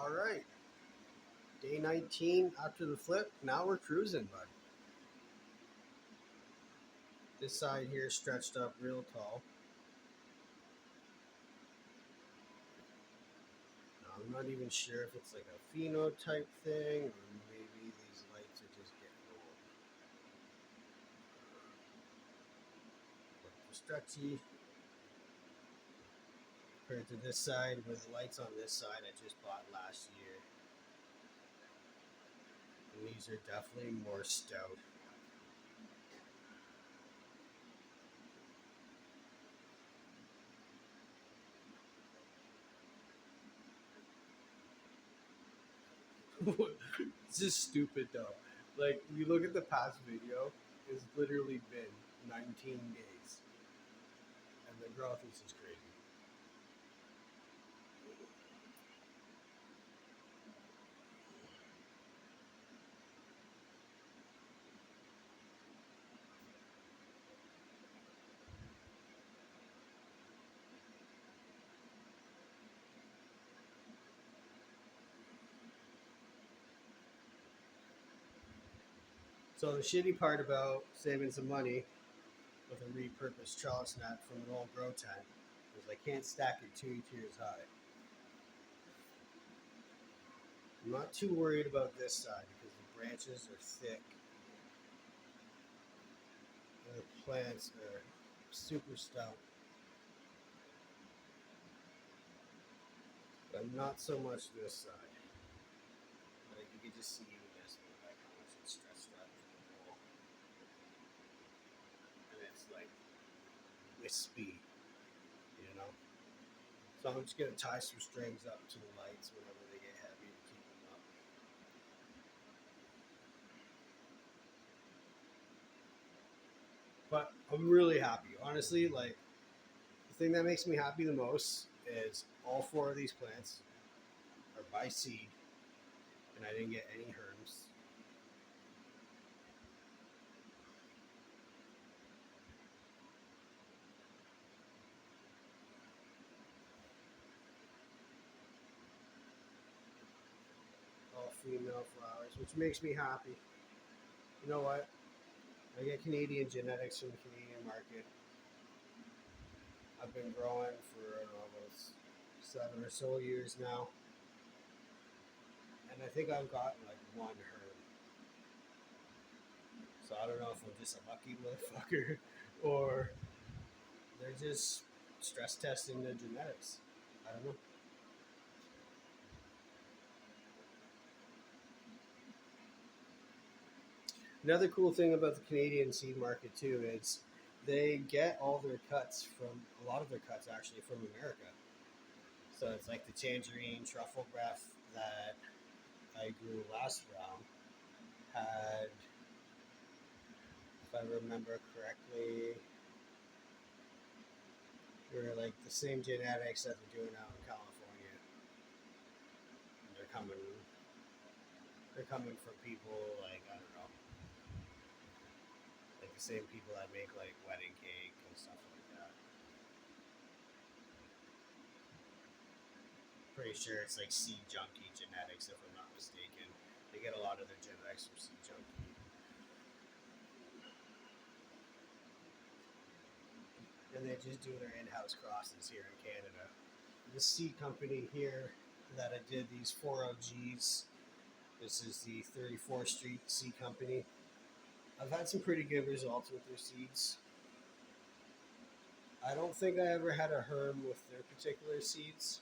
All right. Day 19 after the flip. Now we're cruising, bud. This side here stretched up real tall. Now, I'm not even sure if it's like a phenotype thing or maybe these lights are just getting old. But they're stretchy compared to this side where the lights on this side I just bought last year. And these are definitely more stout. It's just stupid though. Like you look at the past video, it's literally been 19 days, and the growth is just crazy. So the shitty part about saving some money with a repurposed trellis net from an old grow tent is I can't stack it 2 tiers high. I'm not too worried about this side because the branches are thick and the plants are super stout. But not so much this side. Like you can just see in this one like how much it's stretched out to the wall. And it's like wispy, you know? So I'm just gonna tie some strings up to the lights whenever they get heavy to keep them up. But I'm really happy. Honestly, like the thing that makes me happy the most is all four of these plants are by seed, and I didn't get any herms. All female flowers, which makes me happy. You know what? I get Canadian genetics from the Canadian market. I've been growing for I don't know, about 7 or so years now, and I think I've gotten like one herb. So I don't know if I'm just a lucky motherfucker or they're just stress testing the genetics. I don't know. Another cool thing about the Canadian seed market too is they get all their cuts from a lot of their cuts actually from America. So it's like the tangerine truffle breath that I grew last round had, if I remember correctly, were like the same genetics that they're doing out in California. And they're coming from people like I don't know, like the same people that make like wedding cake and stuff like that. Pretty sure it's like Seed Junkie genetics, if I'm not mistaken. They get a lot of their genetics from Seed Junkie. And they just do their in-house crosses here in Canada. This seed company here that I did these 4OGs, this is the 34th Street Seed Company. I've had some pretty good results with their seeds. I don't think I ever had a herm with their particular seeds.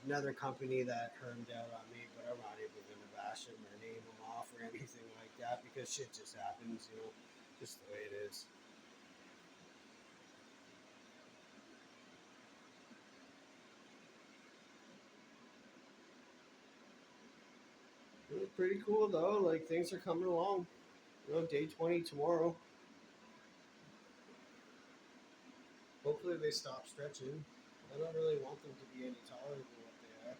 Another company that hermed out on me, but I'm not even going to bash them or name them off or anything like that because shit just happens, you know, just the way it is. Pretty cool though. Like things are coming along. You know, day 20 tomorrow. Hopefully they stop stretching. I don't really want them to be any taller than what they are.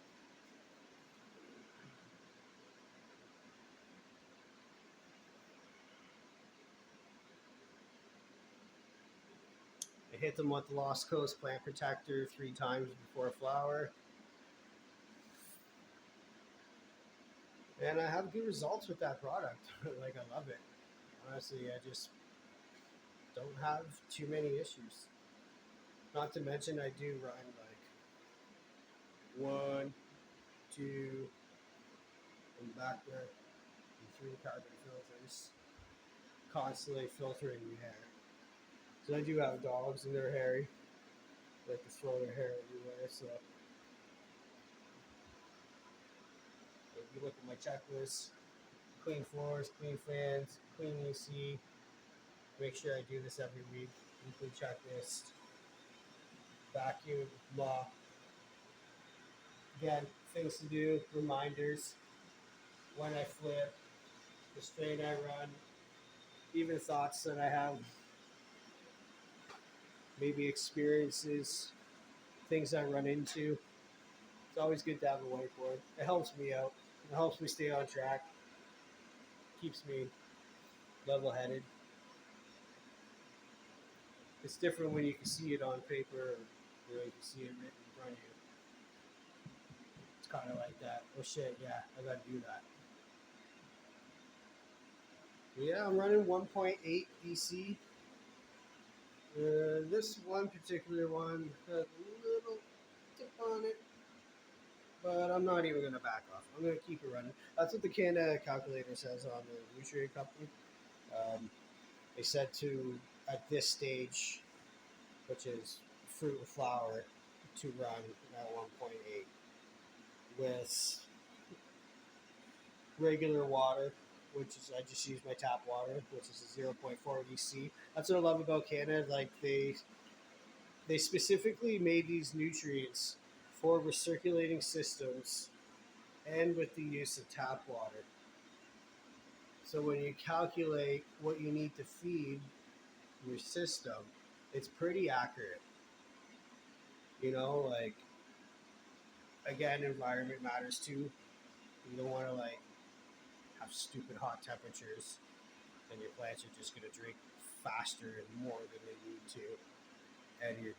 I hit them with the Lost Coast Plant Protector 3 times before flower. and I have good results with that product. Like I love it. Honestly, I just don't have too many issues. Not to mention, I do run like one, two, and back there, and three carbon filters, constantly filtering the hair. So I do have dogs, and they're hairy. They like to throw their hair everywhere. So if you look at my checklist, clean floors, clean fans, clean AC. Make sure I do this every week. Weekly checklist, vacuum, mop. Again, things to do, reminders, when I flip, the strain I run, even thoughts that I have, maybe experiences, things I run into. It's always good to have a whiteboard. It helps me out. It helps me stay on track. Keeps me level headed. It's different when you can see it on paper or you can see it written in front of you. It's kind of like that. Oh shit, yeah, I gotta do that. Yeah, I'm running 1.8 DC. This one particular one has a little tip on it, but I'm not even gonna back off. I'm gonna keep it running. That's what the Canada calculator says on the nutrient company. Um, they said to at this stage, which is fruit and flower, to run at 1.8 with regular water, which is I just use my tap water, which is a 0.4 EC. That's what I love about Canada. Like they specifically made these nutrients for recirculating systems and with the use of tap water. So when you calculate what you need to feed your system, it's pretty accurate. You know, like again, environment matters too. You don't want to like have stupid hot temperatures and your plants are just going to drink faster and more than they need to, and you're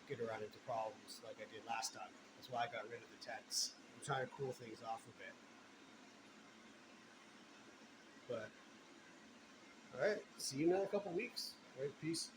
going to run into problems like I did last time. That's why I got rid of the tents. I'm trying to cool things off a bit. But all right, see you in a couple weeks. All right, peace.